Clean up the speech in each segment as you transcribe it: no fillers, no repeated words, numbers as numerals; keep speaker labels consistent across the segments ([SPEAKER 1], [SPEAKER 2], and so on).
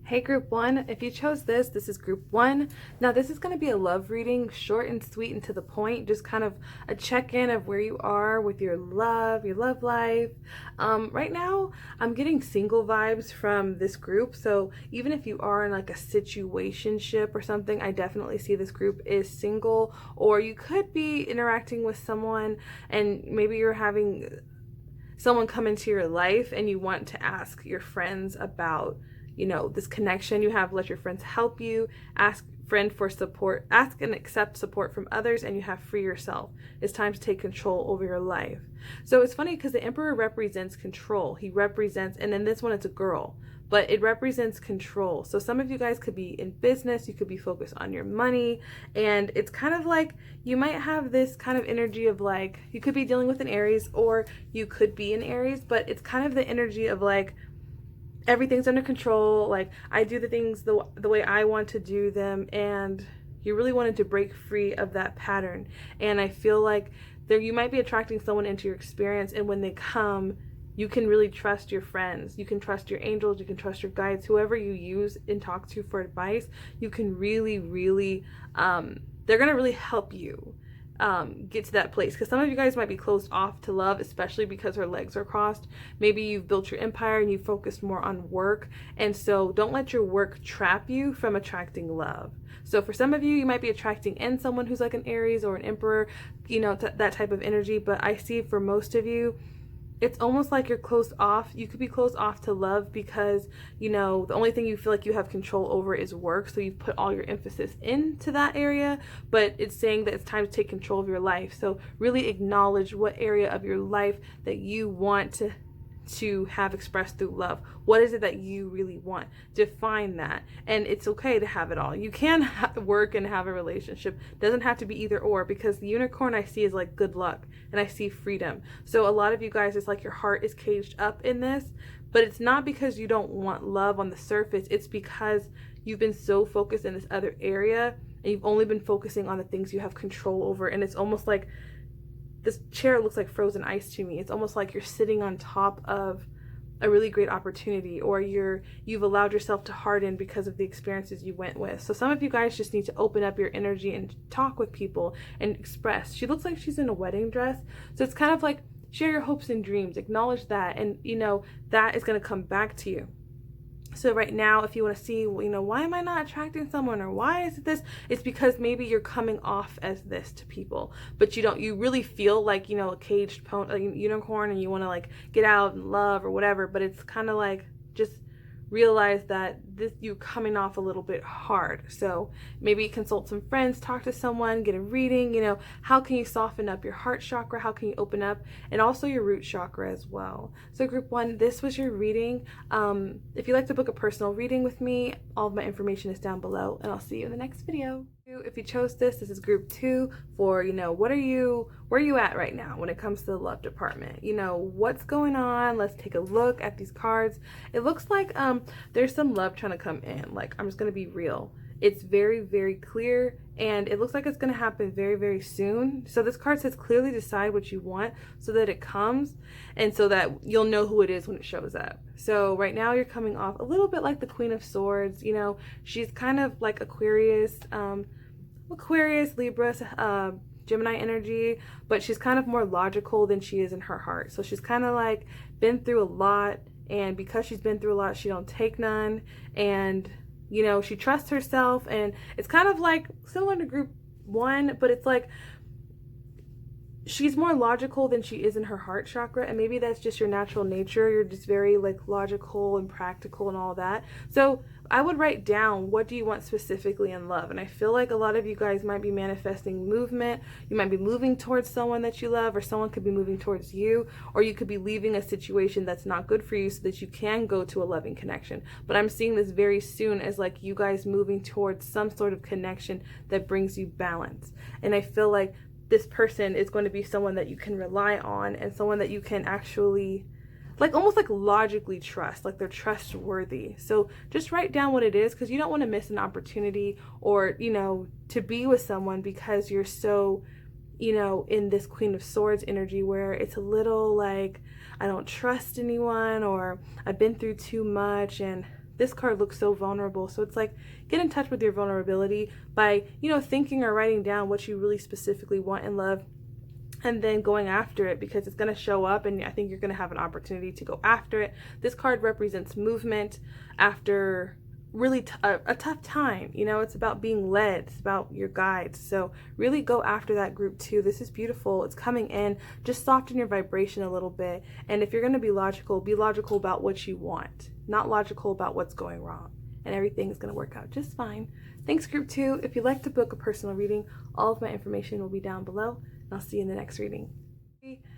[SPEAKER 1] Hey group one, if you chose this, this is group one. Now this is going to be a love reading, short and sweet and to the point, just kind of a check-in of where you are with your love life. Right now, I'm getting single vibes from this group, so even if you are in like a situationship or something, I definitely see this group is single, or you could be interacting with someone and maybe you're having someone come into your life and you want to ask your friends about this connection you have. Let your friends help you. Ask friend for support. Ask and accept support from others, and you have free yourself. It's time to take control over your life. So it's funny because the Emperor represents control. He represents, and in this one it's a girl, but it represents control. So some of you guys could be in business, you could be focused on your money, and it's kind of like you might have this kind of energy of like, you could be dealing with an Aries, or you could be an Aries, but it's kind of the energy of like, everything's under control, like I do the things the way I want to do them, and you really wanted to break free of that pattern. And I feel like there you might be attracting someone into your experience, and when they come, you can really trust your friends, you can trust your angels, you can trust your guides, whoever you use and talk to for advice. You can really they're gonna really help you get to that place, because some of you guys might be closed off to love, especially because her legs are crossed. Maybe you've built your empire and you focused more on work, and so don't let your work trap you from attracting love. So for some of you, you might be attracting in someone who's like an Aries or an Emperor, that type of energy. But I see for most of you, it's almost like you're closed off. You could be closed off to love because, the only thing you feel like you have control over is work. So you've put all your emphasis into that area, but it's saying that it's time to take control of your life. So really acknowledge what area of your life that you want to have expressed through love. What is it that you really want? Define that. And it's okay to have it all. You can work and have a relationship. It doesn't have to be either or, because the unicorn I see is like good luck, and I see freedom. So a lot of you guys, it's like your heart is caged up in this, but it's not because you don't want love on the surface. It's because you've been so focused in this other area, and you've only been focusing on the things you have control over. And it's almost like this chair looks like frozen ice to me. It's almost like you're sitting on top of a really great opportunity, or you've allowed yourself to harden because of the experiences you went with. So some of you guys just need to open up your energy and talk with people and express. She looks like she's in a wedding dress. So it's kind of like, share your hopes and dreams, acknowledge that, and that is going to come back to you. So right now, if you want to see, why am I not attracting someone, or why is it this? It's because maybe you're coming off as this to people, but you really feel like, a caged pony, like a unicorn, and you want to like get out and love or whatever. But it's kind of like, just realize that you're coming off a little bit hard. So maybe consult some friends, talk to someone, get a reading. How can you soften up your heart chakra? How can you open up? And also your root chakra as well. So group one, this was your reading. If you'd like to book a personal reading with me, all of my information is down below, and I'll see you in the next video. If you chose this is group two for, where are you at right now when it comes to the love department? What's going on? Let's take a look at these cards. It looks like there's some love trying to come in. Like, I'm just going to be real. It's very clear, and it looks like it's going to happen very soon. So this card says clearly decide what you want so that it comes, and so that you'll know who it is when it shows up. So right now you're coming off a little bit like the Queen of Swords. She's kind of like Aquarius, Libra, Gemini energy, but she's kind of more logical than she is in her heart. So she's kind of like been through a lot, and because she's been through a lot, she don't take none, and she trusts herself. And it's kind of like similar to group one, but it's like she's more logical than she is in her heart chakra, and maybe that's just your natural nature. You're just very like logical and practical and all that. So I would write down, what do you want specifically in love? And I feel like a lot of you guys might be manifesting movement. You might be moving towards someone that you love, or someone could be moving towards you, or you could be leaving a situation that's not good for you so that you can go to a loving connection. But I'm seeing this very soon as like you guys moving towards some sort of connection that brings you balance. And I feel like this person is going to be someone that you can rely on, and someone that you can actually almost like logically trust, like they're trustworthy. So just write down what it is, because you don't want to miss an opportunity, or to be with someone because you're so in this Queen of Swords energy, where it's a little like, I don't trust anyone, or I've been through too much, and this card looks so vulnerable. So it's like, get in touch with your vulnerability by, you know, thinking or writing down what you really specifically want in love, and then going after it, because it's going to show up and I think you're going to have an opportunity to go after it. This card represents movement after really a tough time. You know, it's about being led, it's about your guides. So really go after that group 2. This is beautiful. It's coming in. Just soften your vibration a little bit. And if you're going to be logical about what you want, not logical about what's going wrong. And everything is going to work out just fine. Thanks, group 2. If you'd like to book a personal reading, all of my information will be down below. I'll see you in the next reading.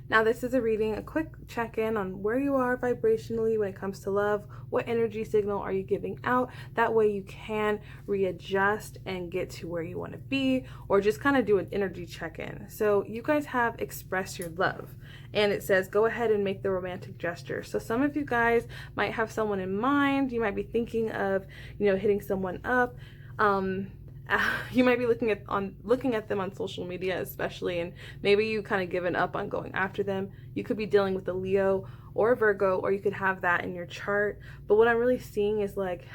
[SPEAKER 1] Now this is a reading, a quick check-in on where you are vibrationally when it comes to love. What energy signal are you giving out? That way you can readjust and get to where you want to be, or just kind of do an energy check-in. So you guys have express your love, and it says go ahead and make the romantic gesture. So some of you guys might have someone in mind. You might be thinking of, you know, hitting someone up. You might be looking at them on social media especially, and maybe you kind of given up on going after them. You could be dealing with a Leo or a Virgo, or you could have that in your chart. But what I'm really seeing is like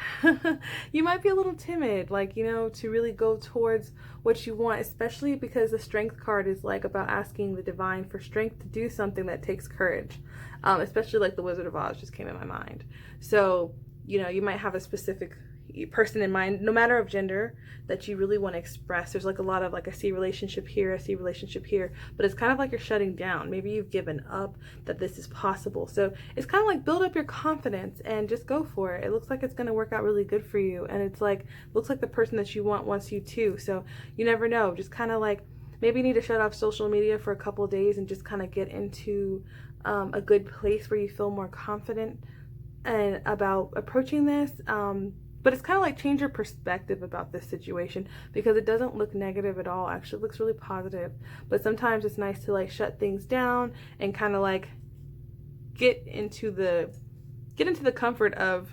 [SPEAKER 1] you might be a little timid, like, you know, to really go towards what you want, especially because the Strength card is like about asking the divine for strength to do something that takes courage, especially like the Wizard of Oz just came in my mind. So, you know, you might have a specific person in mind, no matter of gender, that you really want to express. There's like a lot of like, I see relationship here, I see relationship here, but it's kind of like you're shutting down. Maybe you've given up that this is possible. So it's kind of like build up your confidence and just go for it. It looks like it's going to work out really good for you, and it's like looks like the person that you want wants you too. So you never know. Just kind of like maybe you need to shut off social media for a couple of days and just kind of get into a good place where you feel more confident and about approaching this. But it's kind of like change your perspective about this situation, because it doesn't look negative at all. Actually, it looks really positive. But sometimes it's nice to like shut things down and kind of like get into the comfort of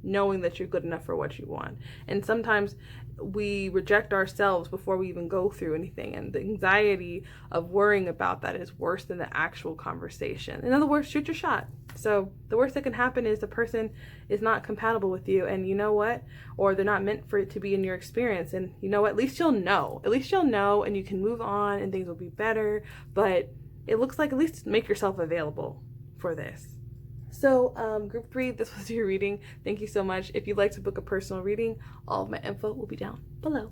[SPEAKER 1] knowing that you're good enough for what you want. And sometimes we reject ourselves before we even go through anything, and the anxiety of worrying about that is worse than the actual conversation. In other words, shoot your shot. So the worst that can happen is the person is not compatible with you, and you know what, or they're not meant for it to be in your experience, and you know what, at least you'll know, and you can move on and things will be better. But it looks like at least make yourself available for this. So group 3, this was your reading. Thank you so much. If you'd like to book a personal reading, all of my info will be down below.